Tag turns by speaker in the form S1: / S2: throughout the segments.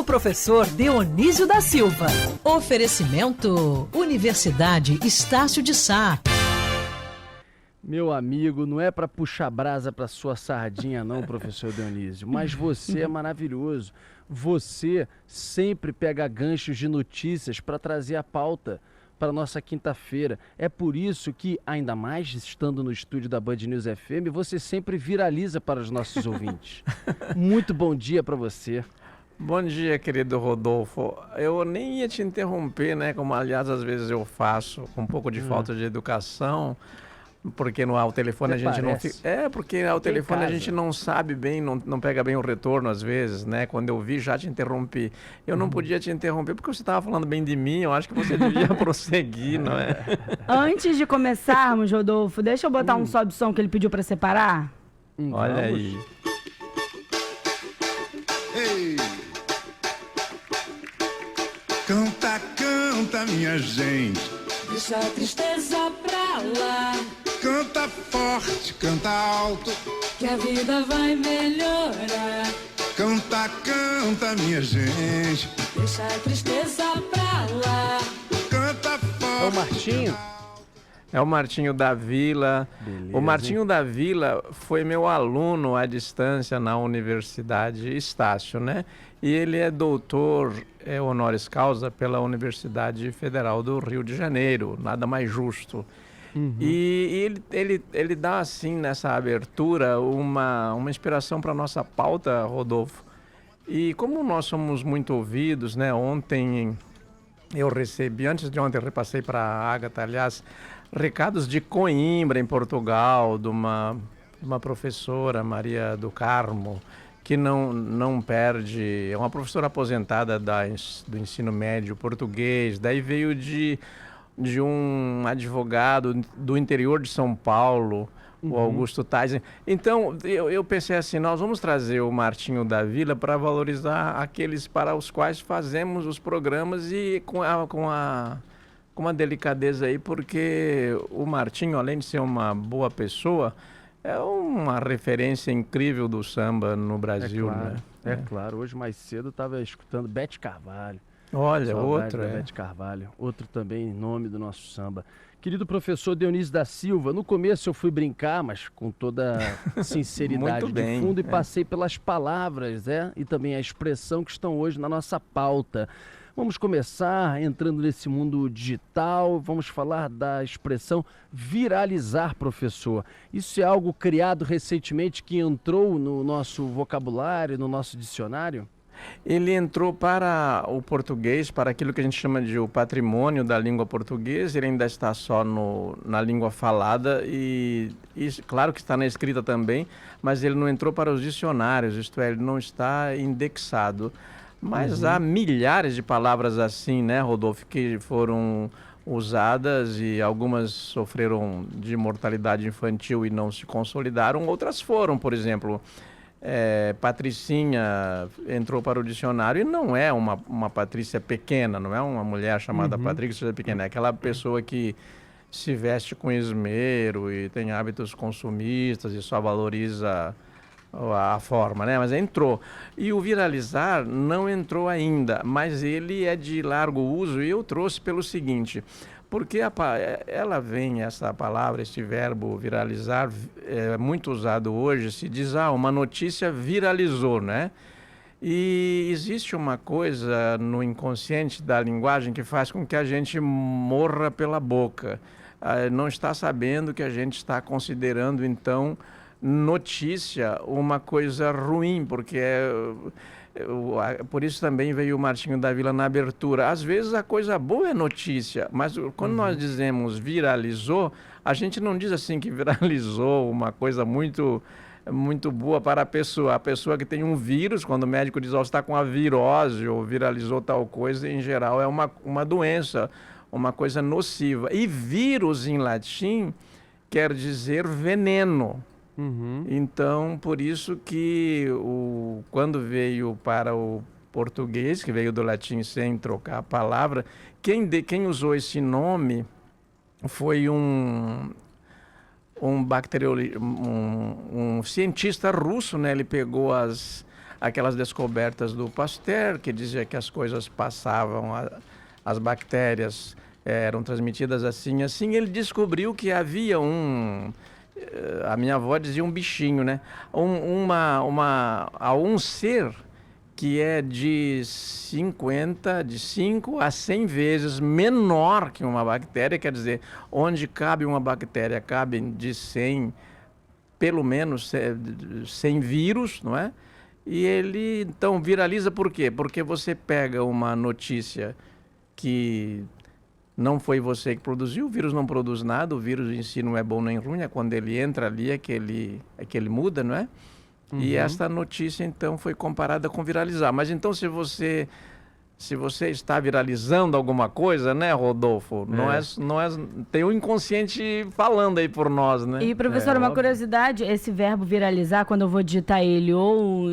S1: professor Dionísio da Silva. Oferecimento Universidade Estácio de Sá.
S2: Meu amigo, não é para puxar brasa para sua sardinha não, professor Dionísio, mas você é maravilhoso. Você sempre pega ganchos de notícias para trazer a pauta para nossa quinta-feira. É por isso que, ainda mais estando no estúdio da Band News FM, você sempre viraliza para os nossos ouvintes. Muito bom dia para você.
S3: Bom dia, querido Rodolfo. Eu nem ia te interromper, né? Como, aliás, às vezes eu faço, com um pouco de falta de educação, porque ao telefone a gente não fica... porque ao telefone a gente não sabe bem, não pega bem o retorno às vezes, né? Quando eu vi, já te interrompi. Eu não podia te interromper porque você estava falando bem de mim, eu acho que você devia prosseguir, não é?
S4: Antes de começarmos, Rodolfo, deixa eu botar um sobe som que ele pediu para separar.
S3: Olha aí.
S5: Ei! Canta, canta, minha gente.
S6: Deixa a tristeza pra lá.
S5: Canta forte, canta alto,
S6: que a vida vai melhorar.
S5: Canta, canta, minha gente.
S6: Deixa a tristeza pra lá.
S5: Canta forte.
S2: É o Martinho?
S3: É o Martinho da Vila.
S2: Beleza,
S3: o Martinho da Vila foi meu aluno à distância na Universidade Estácio, né? E ele é doutor honoris causa pela Universidade Federal do Rio de Janeiro, nada mais justo. E ele dá, assim, nessa abertura, uma inspiração para a nossa pauta, Rodolfo. E como nós somos muito ouvidos, né? Ontem eu recebi, antes de ontem eu repassei para a Ágata, aliás, recados de Coimbra, em Portugal, de uma professora, Maria do Carmo, que não perde, é uma professora aposentada do ensino médio português, daí veio de um advogado do interior de São Paulo, o Augusto Tais. Então, eu pensei assim, nós vamos trazer o Martinho da Vila para valorizar aqueles para os quais fazemos os programas e com uma delicadeza aí, porque o Martinho, além de ser uma boa pessoa, é uma referência incrível do samba no Brasil, né?
S2: É claro. Hoje mais cedo eu estava escutando Bete Carvalho.
S3: Olha,
S2: Saudade
S3: outro,
S2: da Bete Carvalho. Outro também em nome do nosso samba. Querido professor Dionísio da Silva, no começo eu fui brincar, mas com toda sinceridade de fundo, e passei pelas palavras, e também a expressão que estão hoje na nossa pauta. Vamos começar entrando nesse mundo digital, vamos falar da expressão viralizar, professor. Isso é algo criado recentemente que entrou no nosso vocabulário, no nosso dicionário?
S3: Ele entrou para o português, para aquilo que a gente chama de o patrimônio da língua portuguesa. Ele ainda está só na língua falada e claro que está na escrita também, mas ele não entrou para os dicionários, isto é, ele não está indexado. Mas há milhares de palavras assim, né, Rodolfo, que foram usadas e algumas sofreram de mortalidade infantil e não se consolidaram, outras foram, por exemplo... Patricinha entrou para o dicionário e não é uma Patrícia pequena, não é uma mulher chamada Patrícia pequena, é aquela pessoa que se veste com esmero e tem hábitos consumistas e só valoriza a forma, né? Mas entrou. E o viralizar não entrou ainda, mas ele é de largo uso e eu trouxe pelo seguinte... Porque ela vem, essa palavra, este verbo viralizar, é muito usado hoje, se diz, uma notícia viralizou, né? E existe uma coisa no inconsciente da linguagem que faz com que a gente morra pela boca. Não está sabendo que a gente está considerando, então, notícia uma coisa ruim, porque por isso também veio o Martinho da Vila na abertura. Às vezes a coisa boa é notícia, mas quando nós dizemos viralizou, a gente não diz assim que viralizou uma coisa muito boa para a pessoa que tem um vírus, quando o médico diz, você está com a virose ou viralizou tal coisa, em geral é uma doença, uma coisa nociva. E vírus em latim quer dizer veneno. Então, por isso que quando veio para o português, que veio do latim sem trocar a palavra, quem usou esse nome foi um cientista russo, né? Ele pegou as aquelas descobertas do Pasteur, que dizia que as coisas passavam, as bactérias eram transmitidas assim, ele descobriu que havia a minha avó dizia um bichinho, né? Um ser que é de 5 a 100 vezes menor que uma bactéria, quer dizer, onde cabe uma bactéria, cabe de 100, pelo menos 100 vírus, não é? E ele, então, viraliza por quê? Porque você pega uma notícia que não foi você que produziu, o vírus não produz nada, o vírus em si não é bom nem ruim, é quando ele entra ali é que ele muda, não é? E esta notícia, então, foi comparada com viralizar. Mas, então, se você está viralizando alguma coisa, né, Rodolfo? Tem o inconsciente falando aí por nós, né?
S4: E, professor, uma curiosidade, esse verbo viralizar, quando eu vou digitar ele ou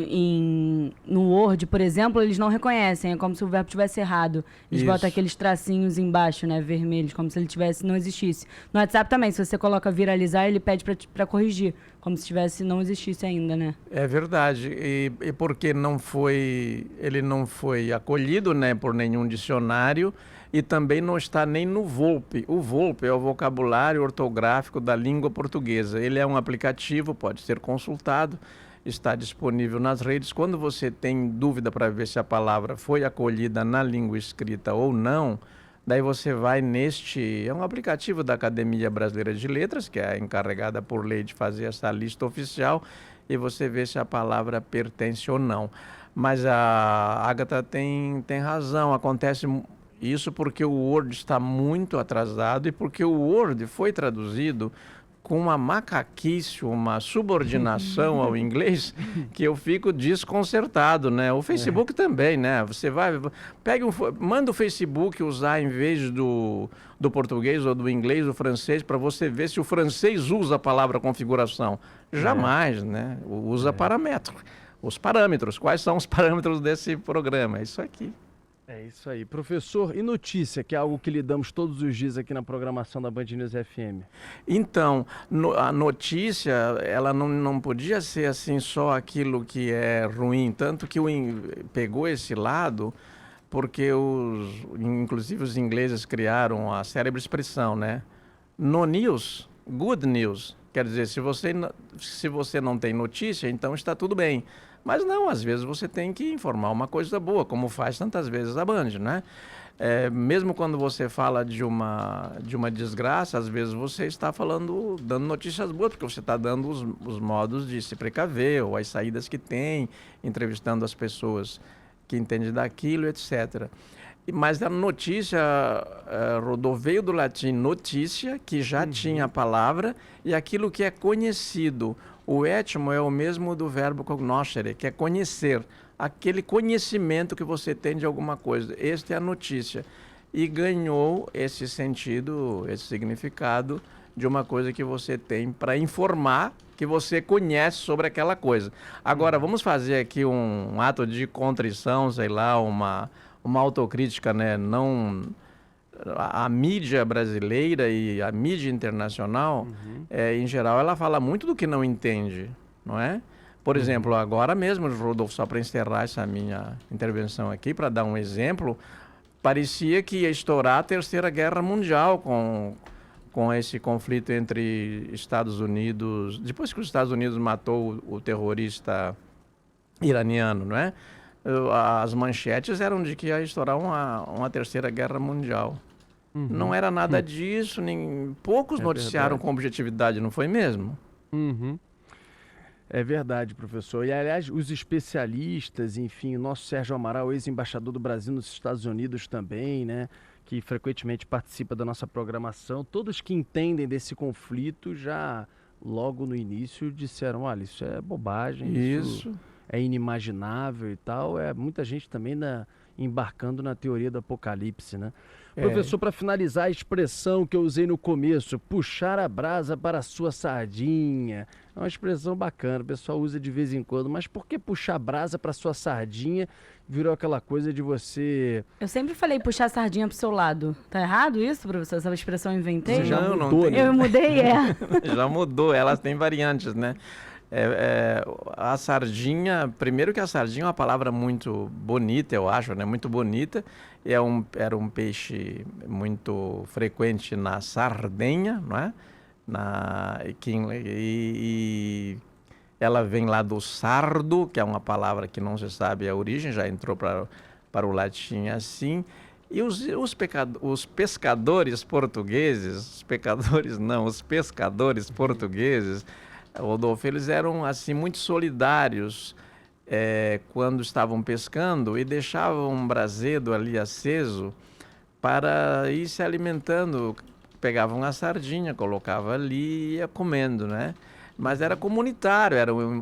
S4: no Word, por exemplo, eles não reconhecem, é como se o verbo tivesse errado. Eles botam aqueles tracinhos embaixo, né, vermelhos, como se ele não existisse. No WhatsApp também, se você coloca viralizar, ele pede para corrigir, como se não existisse ainda, né? É
S3: verdade, e porque ele não foi acolhido, né, por nenhum dicionário, e também não está nem no Volpe. O Volpe é o vocabulário ortográfico da língua portuguesa. Ele é um aplicativo, pode ser consultado, está disponível nas redes. Quando você tem dúvida para ver se a palavra foi acolhida na língua escrita ou não, daí você vai é um aplicativo da Academia Brasileira de Letras, que é encarregada por lei de fazer essa lista oficial, e você vê se a palavra pertence ou não. Mas a Agatha tem razão, acontece isso porque o Word está muito atrasado e porque o Word foi traduzido com uma macaquice, uma subordinação ao inglês, que eu fico desconcertado, né? O Facebook também, né? Você manda o Facebook usar em vez do português ou do inglês, o francês, para você ver se o francês usa a palavra configuração. Jamais, né? Usa parâmetro. Os parâmetros. Quais são os parâmetros desse programa? É isso aqui.
S2: É isso aí. Professor, e notícia, que é algo que lidamos todos os dias aqui na programação da Band News FM?
S3: Então, a notícia, ela não podia ser assim só aquilo que é ruim, tanto que pegou esse lado, porque inclusive os ingleses criaram a célebre expressão, né? No news, good news. Quer dizer, se você não tem notícia, então está tudo bem. Mas não, às vezes você tem que informar uma coisa boa, como faz tantas vezes a Band, né? Mesmo quando você fala de uma desgraça, às vezes você está dando notícias boas, porque você está dando os modos de se precaver, ou as saídas que tem, entrevistando as pessoas que entendem daquilo, etc. Mas a notícia, veio do latim notícia, que já tinha a palavra, e aquilo que é conhecido. O étimo é o mesmo do verbo cognoscere, que é conhecer, aquele conhecimento que você tem de alguma coisa. Esta é a notícia. E ganhou esse sentido, esse significado de uma coisa que você tem para informar que você conhece sobre aquela coisa. Agora, vamos fazer aqui um ato de contrição, sei lá, uma autocrítica, né? A mídia brasileira e a mídia internacional, em geral, ela fala muito do que não entende, não é? Por exemplo, agora mesmo, Rodolfo, só para encerrar essa minha intervenção aqui, para dar um exemplo, parecia que ia estourar a Terceira Guerra Mundial com esse conflito entre Estados Unidos, depois que os Estados Unidos matou o terrorista iraniano, não é? As manchetes eram de que ia estourar uma Terceira Guerra Mundial. Não era nada disso, poucos noticiaram com objetividade, não foi mesmo?
S2: É verdade, professor. E, aliás, os especialistas, enfim, o nosso Sérgio Amaral, ex-embaixador do Brasil nos Estados Unidos também, né, que frequentemente participa da nossa programação, todos que entendem desse conflito já, logo no início, disseram, olha, isso é bobagem, isso é inimaginável e tal. Muita gente também embarcando na teoria do apocalipse, né? Professor, para finalizar, a expressão que eu usei no começo, puxar a brasa para a sua sardinha, é uma expressão bacana, o pessoal usa de vez em quando, mas por que puxar a brasa para a sua sardinha virou aquela coisa de você...
S4: Eu sempre falei puxar a sardinha pro seu lado. Tá errado isso, professor? Essa expressão eu inventei?
S2: Você já mudou, né?
S4: Eu mudei,
S3: Já mudou, elas têm variantes, né? A sardinha, primeiro que a sardinha é uma palavra muito bonita, eu acho, né? Muito bonita. Era um peixe muito frequente na Sardenha, não é? E ela vem lá do sardo, que é uma palavra que não se sabe a origem, já entrou para o latim assim. E os pescadores portugueses, os pescadores portugueses, Rodolfo, eles eram assim muito solidários quando estavam pescando e deixavam um brasedo ali aceso para ir se alimentando. Pegavam a sardinha, colocava ali e ia comendo, né? Mas era comunitário,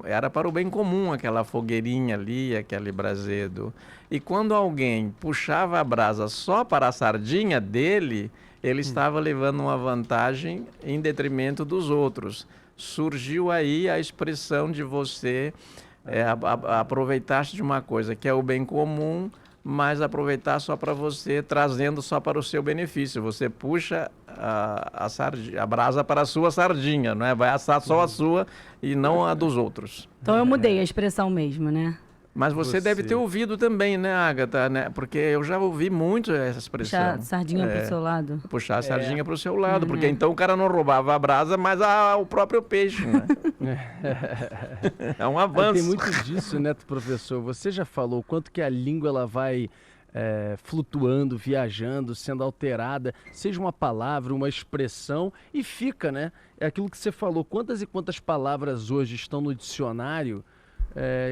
S3: era para o bem comum aquela fogueirinha ali, aquele brasedo. E quando alguém puxava a brasa só para a sardinha dele, ele estava levando uma vantagem em detrimento dos outros. Surgiu aí a expressão de você aproveitar-se de uma coisa que é o bem comum, mas aproveitar só para você, trazendo só para o seu benefício. Você puxa a brasa para a sua sardinha, não é? Vai assar só a sua e não a dos outros.
S4: Então eu mudei a expressão mesmo, né?
S3: Mas você deve ter ouvido também, né, Agatha? Né? Porque eu já ouvi muito essa expressão.
S4: Puxar a sardinha para o seu lado.
S3: Puxar a sardinha para o seu lado, porque então o cara não roubava a brasa, mas o próprio peixe, né? É um avanço.
S2: Tem muito disso, né, professor? Você já falou o quanto que a língua ela vai flutuando, viajando, sendo alterada, seja uma palavra, uma expressão, e fica, né? É aquilo que você falou, quantas e quantas palavras hoje estão no dicionário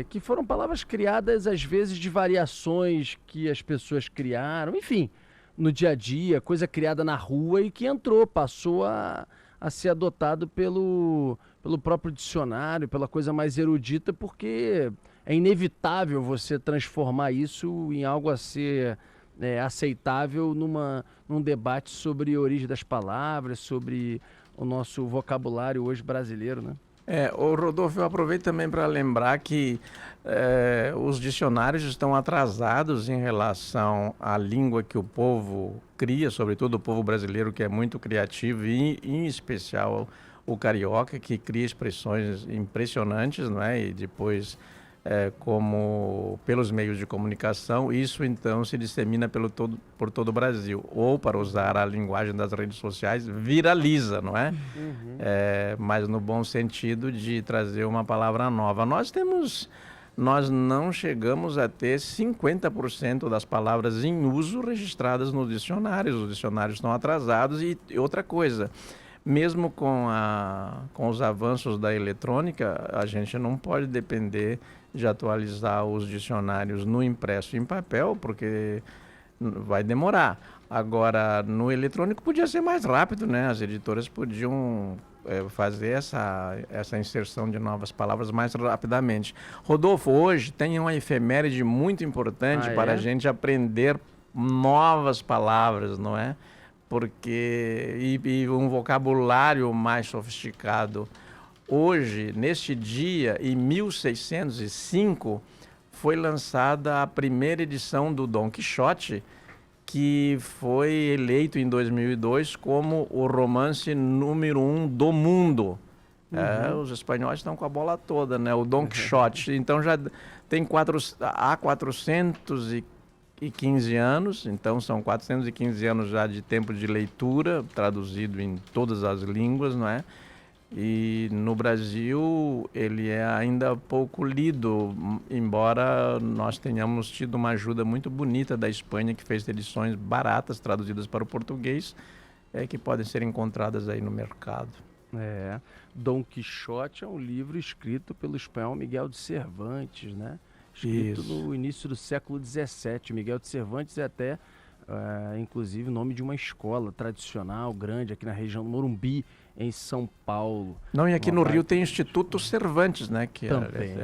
S2: que foram palavras criadas, às vezes, de variações que as pessoas criaram, enfim, no dia a dia, coisa criada na rua e que passou a ser adotado pelo próprio dicionário, pela coisa mais erudita, porque é inevitável você transformar isso em algo a ser aceitável num debate sobre a origem das palavras, sobre o nosso vocabulário hoje brasileiro, né?
S3: Rodolfo, eu aproveito também para lembrar que os dicionários estão atrasados em relação à língua que o povo cria, sobretudo o povo brasileiro, que é muito criativo, e em especial o carioca, que cria expressões impressionantes, não é? E depois, como pelos meios de comunicação, isso então se dissemina por todo o Brasil. Ou, para usar a linguagem das redes sociais, viraliza, não é? Mas no bom sentido de trazer uma palavra nova. Nós não chegamos a ter 50% das palavras em uso registradas nos dicionários. Os dicionários estão atrasados. E outra coisa, mesmo com os avanços da eletrônica, a gente não pode depender de atualizar os dicionários no impresso e em papel, porque vai demorar. Agora, no eletrônico podia ser mais rápido, né? As editoras podiam fazer essa inserção de novas palavras mais rapidamente. Rodolfo, hoje tem uma efeméride muito importante para a gente aprender novas palavras, não é? Porque e um vocabulário mais sofisticado. Hoje, neste dia, em 1605, foi lançada a primeira edição do Dom Quixote, que foi eleito em 2002 como o romance número 1 do mundo. Os espanhóis estão com a bola toda, né? O Dom Quixote. Então já tem há 415 anos, então são 415 anos já de tempo de leitura, traduzido em todas as línguas, não é? E no Brasil ele é ainda pouco lido, embora nós tenhamos tido uma ajuda muito bonita da Espanha, que fez edições baratas, traduzidas para o português, que podem ser encontradas aí no mercado.
S2: Dom Quixote é um livro escrito pelo espanhol Miguel de Cervantes, né? Escrito no início do século XVII. Miguel de Cervantes é até, inclusive, nome de uma escola tradicional, grande, aqui na região do Morumbi, em São Paulo.
S3: Não, e aqui no Rio tem Instituto Cervantes, né? Que
S2: também,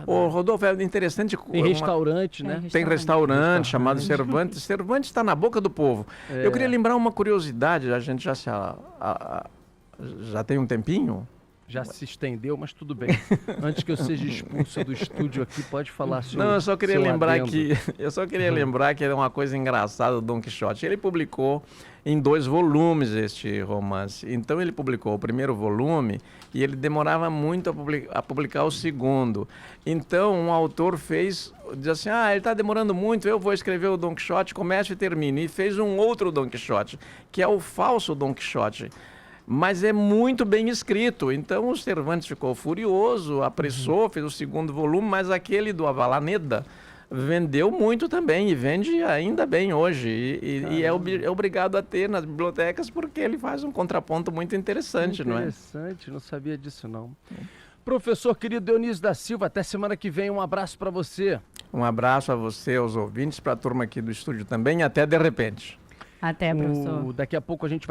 S3: Rodolfo, é interessante...
S2: Tem restaurante, né?
S3: Tem restaurante chamado Cervantes. Cervantes está na boca do povo. Eu queria lembrar uma curiosidade, a gente já tem um tempinho?
S2: Já se estendeu, mas tudo bem. Antes que eu seja expulso do estúdio aqui, pode falar sobre.
S3: Não, eu só queria lembrar que era uma coisa engraçada do Don Quixote. Ele publicou em 2 volumes este romance. Então ele publicou o primeiro volume e ele demorava muito a publicar o segundo. Então um autor diz assim, ele está demorando muito, eu vou escrever o Don Quixote, começo e termino. E fez um outro Don Quixote, que é o falso Don Quixote. Mas é muito bem escrito, então o Cervantes ficou furioso, apressou, fez o segundo volume, mas aquele do Avellaneda vendeu muito também e vende ainda bem hoje. E é obrigado a ter nas bibliotecas porque ele faz um contraponto muito interessante, não é?
S2: Interessante, não sabia disso não. Professor querido Dionísio da Silva, até semana que vem, um abraço para você.
S3: Um abraço a você, aos ouvintes, para a turma aqui do estúdio também, até de repente.
S4: Até, professor.
S2: Daqui a pouco a gente vai